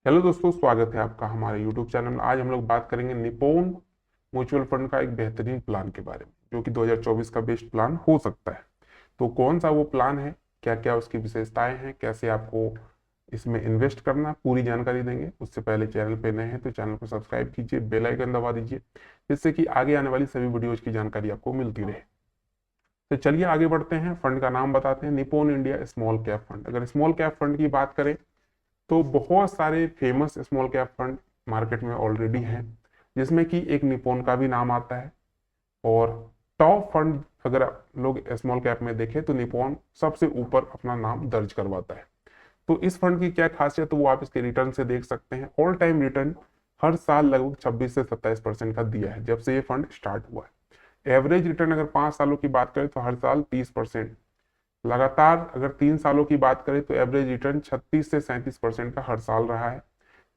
Hello दोस्तों, स्वागत है आपका हमारे यूट्यूब चैनल में। आज हम लोग बात करेंगे निप्पॉन म्यूचुअल फंड का एक बेहतरीन प्लान के बारे में, जो कि 2024 का बेस्ट प्लान हो सकता है। तो कौन सा वो प्लान है, क्या क्या उसकी विशेषताएं हैं, कैसे आपको इसमें इन्वेस्ट करना, पूरी जानकारी देंगे। उससे पहले चैनल पे नए हैं तो चैनल को सब्सक्राइब कीजिए, बेल आइकन दबा दीजिए, जिससे कि आगे आने वाली सभी वीडियोज की जानकारी आपको मिलती रहे। तो चलिए आगे बढ़ते हैं। फंड का नाम बताते हैं, Nippon India small cap fund. अगर स्मॉल कैप फंड की बात करें तो बहुत सारे famous small cap fund market में ऑलरेडी हैं, जिसमें कि एक निप्पॉन का भी नाम आता है। और टॉप फंड अगर आप लोग स्मॉल कैप में देखें तो निप्पॉन सबसे ऊपर अपना नाम दर्ज करवाता है। तो इस फंड की क्या खासियत है वो आप इसके रिटर्न से देख सकते हैं। ऑल टाइम रिटर्न हर साल लगभग 26 से 27% का दिया है जब से ये फंड स्टार्ट हुआ है। एवरेज रिटर्न अगर 5 सालों की बात करें तो हर साल 30%। लगातार अगर 3 सालों की बात करें तो एवरेज रिटर्न 36 से 37% का हर साल रहा है।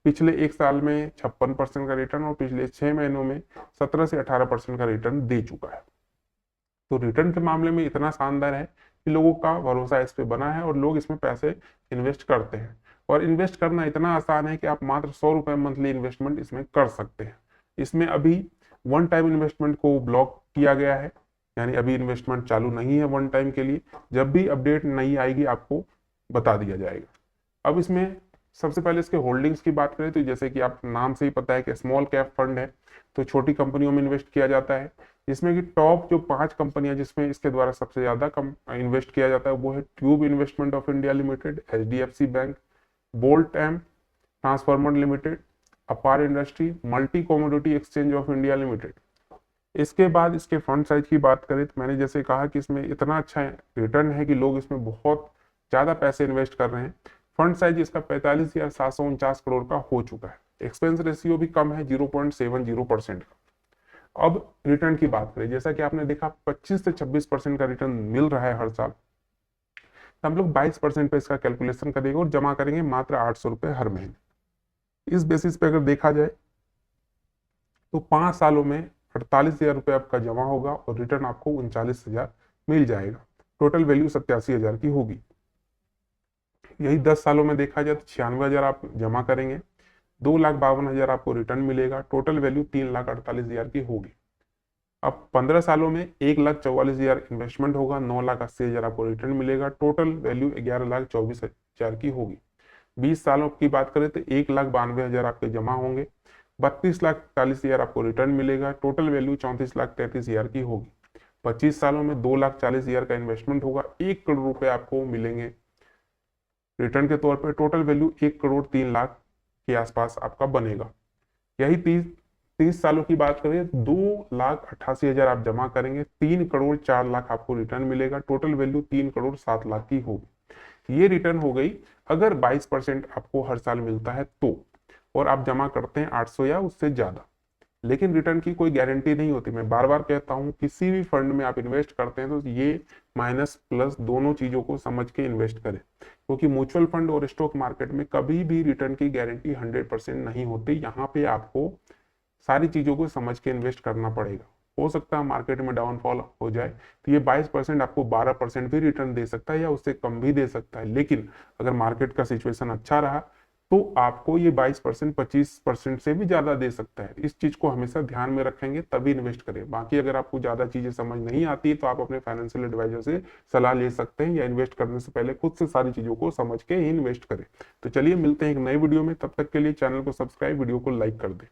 पिछले एक साल में 56% का रिटर्न और पिछले 6 महीनों में 17 से 18% का रिटर्न दे चुका है। तो रिटर्न के मामले में इतना शानदार है कि लोगों का भरोसा इस पे बना है और लोग इसमें पैसे इन्वेस्ट करते हैं। और इन्वेस्ट करना इतना आसान है कि आप मात्र 100 रुपए मंथली इन्वेस्टमेंट इसमें कर सकते हैं। इसमें अभी वन टाइम इन्वेस्टमेंट को ब्लॉक किया गया है, यानी अभी इन्वेस्टमेंट चालू नहीं है वन टाइम के लिए। जब भी अपडेट नई आएगी आपको बता दिया जाएगा। अब इसमें सबसे पहले इसके होल्डिंग्स की बात करें तो जैसे कि आप नाम से ही पता है कि स्मॉल कैप फंड है, तो छोटी कंपनियों में इन्वेस्ट किया जाता है। जिसमें कि टॉप जो 5 कंपनियां जिसमें इसके द्वारा सबसे ज्यादा इन्वेस्ट किया जाता है वो है tube investment of India limited, HDFC bank, Voltamp transformer limited, Apar industry, multi commodity exchange of India limited. इसके बाद इसके फंड साइज की बात करें तो मैंने जैसे कहा कि इसमें इतना अच्छा रिटर्न है कि लोग इसमें बहुत ज्यादा पैसे इन्वेस्ट कर रहे हैं। फंड साइज इसका 45,749 करोड़ का हो चुका है। एक्सपेंस रेशियो भी कम है, 0.70% का। अब रिटर्न की बात करें, जैसा कि आपने देखा 25 से 26% का रिटर्न मिल रहा है हर साल। तो हम लोग 22% पे इसका कैलकुलेशन करेंगे और जमा करेंगे मात्र 800 रुपए हर महीने। इस बेसिस पे अगर देखा जाए तो 5 सालों में 48,000 रुपये आपका जमा होगा और रिटर्न आपको 39,000 मिल जाएगा। टोटल वैल्यू 87,000 की होगी। यही 10 सालों में देखा जाए तो 96,000 आप जमा करेंगे, 2,52,000 आपको रिटर्न मिलेगा। टोटल वैल्यू 3,48,000 की होगी। अब 15 सालों में 1,44,000 इन्वेस्टमेंट होगा, 9,80,000 आपको रिटर्न मिलेगा। टोटल वैल्यू 11,24,000 की होगी। 20 सालों की बात करें तो 1,92,000 आपके जमा होंगे, 32,41,000 आपको रिटर्न मिलेगा। टोटल वैल्यू 34,33,000 की होगी। 25 सालों में 2,40,000 का इन्वेस्टमेंट होगा, 1 करोड़ रुपए आपको मिलेंगे रिटर्न के तौर पर। टोटल वैल्यू 1,03,00,000 के आसपास आपका बनेगा। यही 30 सालों की बात करें, 2,88,000 आप जमा करेंगे, 3,04,00,000 आपको रिटर्न मिलेगा। टोटल वैल्यू 3,07,00,000 की होगी। ये रिटर्न हो गई अगर 22% आपको हर साल मिलता है तो, और आप जमा करते हैं 800 या उससे ज्यादा। लेकिन रिटर्न की कोई गारंटी नहीं होती। मैं बार बार कहता हूं, किसी भी फंड में आप इन्वेस्ट करते हैं तो ये माइनस प्लस दोनों चीजों को समझ के इन्वेस्ट करें, क्योंकि म्यूचुअल फंड और स्टॉक मार्केट में कभी भी रिटर्न की गारंटी 100% नहीं होती। यहाँ पे आपको सारी चीजों को समझ के इन्वेस्ट करना पड़ेगा। हो सकता है मार्केट में डाउनफॉल हो जाए तो ये 22% आपको 12% भी रिटर्न दे सकता है या उससे कम भी दे सकता है। लेकिन अगर मार्केट का सिचुएशन अच्छा रहा तो आपको ये 22% 25% से भी ज्यादा दे सकता है। इस चीज को हमेशा ध्यान में रखेंगे तभी इन्वेस्ट करें। बाकी अगर आपको ज्यादा चीजें समझ नहीं आती तो आप अपने फाइनेंशियल एडवाइजर से सलाह ले सकते हैं, या इन्वेस्ट करने से पहले खुद से सारी चीजों को समझ के ही इन्वेस्ट करें। तो चलिए मिलते हैं एक नई वीडियो में, तब तक के लिए चैनल को सब्सक्राइब, वीडियो को लाइक कर दें।